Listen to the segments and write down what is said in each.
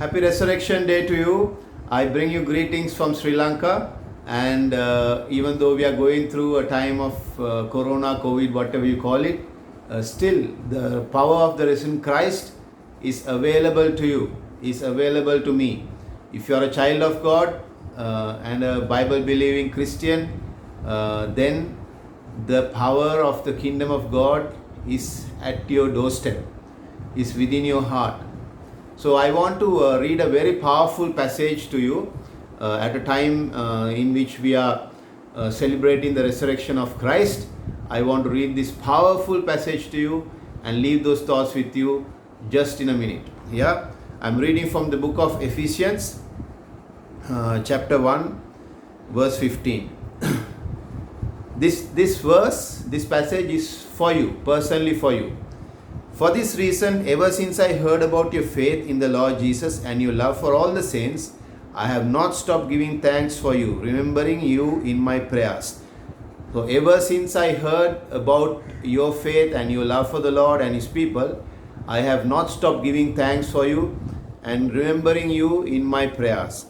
Happy Resurrection Day to you. I bring you greetings from Sri Lanka. And even though we are going through a time of Corona, COVID, whatever you call it, still the power of the risen Christ is available to you, is available to me. If you are a child of God and a Bible-believing Christian, then the power of the kingdom of God is at your doorstep, is within your heart. So I want to read a very powerful passage to you at a time in which we are celebrating the resurrection of Christ. I want to read this powerful passage to you and leave those thoughts with you just in a minute. Yeah, I'm reading from the book of Ephesians, chapter 1, verse 15. This passage is for you, personally for you. For this reason, ever since I heard about your faith in the Lord Jesus and your love for all the saints, I have not stopped giving thanks for you, remembering you in my prayers. So ever since I heard about your faith and your love for the Lord and His people, I have not stopped giving thanks for you and remembering you in my prayers.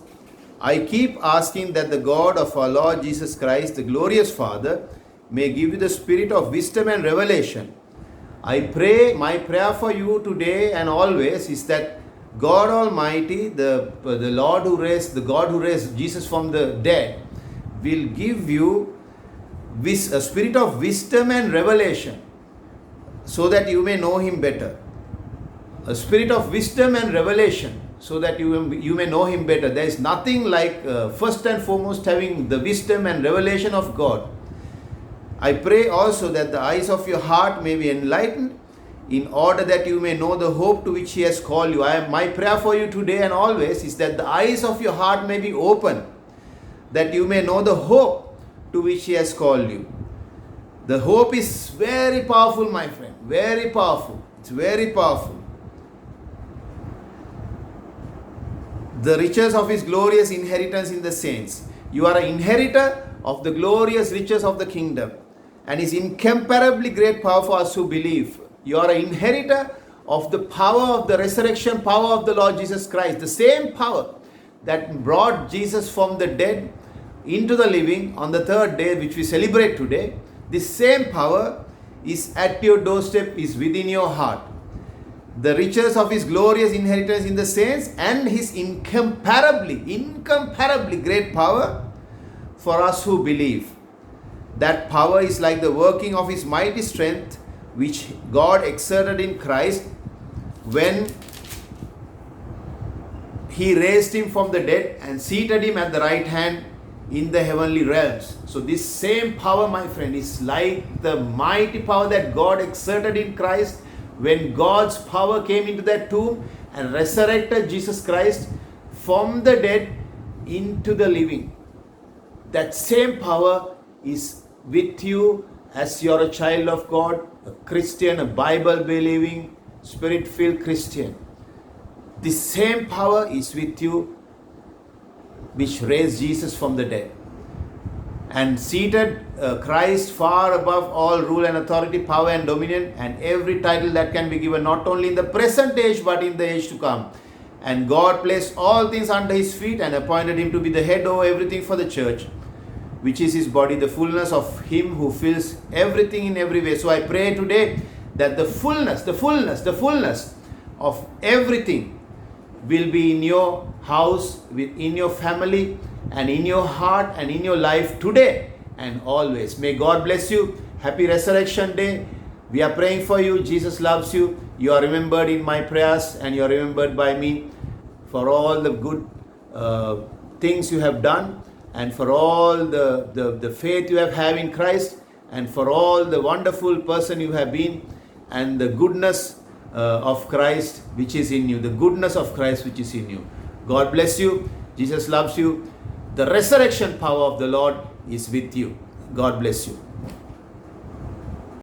I keep asking that the God of our Lord Jesus Christ, the glorious Father, may give you the spirit of wisdom and revelation. I pray, my prayer for you today and always is that God Almighty, the Lord who raised, the God who raised Jesus from the dead, will give you a spirit of wisdom and revelation so that you may know Him better. A spirit of wisdom and revelation so that you may know Him better. There is nothing like first and foremost having the wisdom and revelation of God. I pray also that the eyes of your heart may be enlightened in order that you may know the hope to which He has called you. My prayer for you today and always is that the eyes of your heart may be open, that you may know the hope to which He has called you. The hope is very powerful, my friend, very powerful. It's very powerful. The riches of His glorious inheritance in the saints. You are an inheritor of the glorious riches of the kingdom and His incomparably great power for us who believe. You are an inheritor of the power of the resurrection power of the Lord Jesus Christ. The same power that brought Jesus from the dead into the living on the third day, which we celebrate today. This same power is at your doorstep, is within your heart. The riches of His glorious inheritance in the saints and His incomparably great power for us who believe. That power is like the working of His mighty strength, which God exerted in Christ when He raised Him from the dead and seated Him at the right hand in the heavenly realms. So this same power, my friend, is like the mighty power that God exerted in Christ when God's power came into that tomb and resurrected Jesus Christ from the dead into the living. That same power is with you as you're a child of God, a Christian, a Bible-believing, Spirit-filled Christian. This same power is with you which raised Jesus from the dead and seated Christ far above all rule and authority, power and dominion and every title that can be given, not only in the present age but in the age to come. And God placed all things under His feet and appointed Him to be the head over everything for the church, which is His body, the fullness of Him who fills everything in every way. So I pray today that the fullness of everything will be in your house, in your family, and in your heart and in your life today and always. May God bless you. Happy Resurrection Day. We are praying for you. Jesus loves you. You are remembered in my prayers and you are remembered by me for all the good things you have done and for all the faith you have in Christ and for all the wonderful person you have been and the goodness of Christ which is in you. The goodness of Christ which is in you. God bless you. Jesus loves you. The resurrection power of the Lord is with you. God bless you.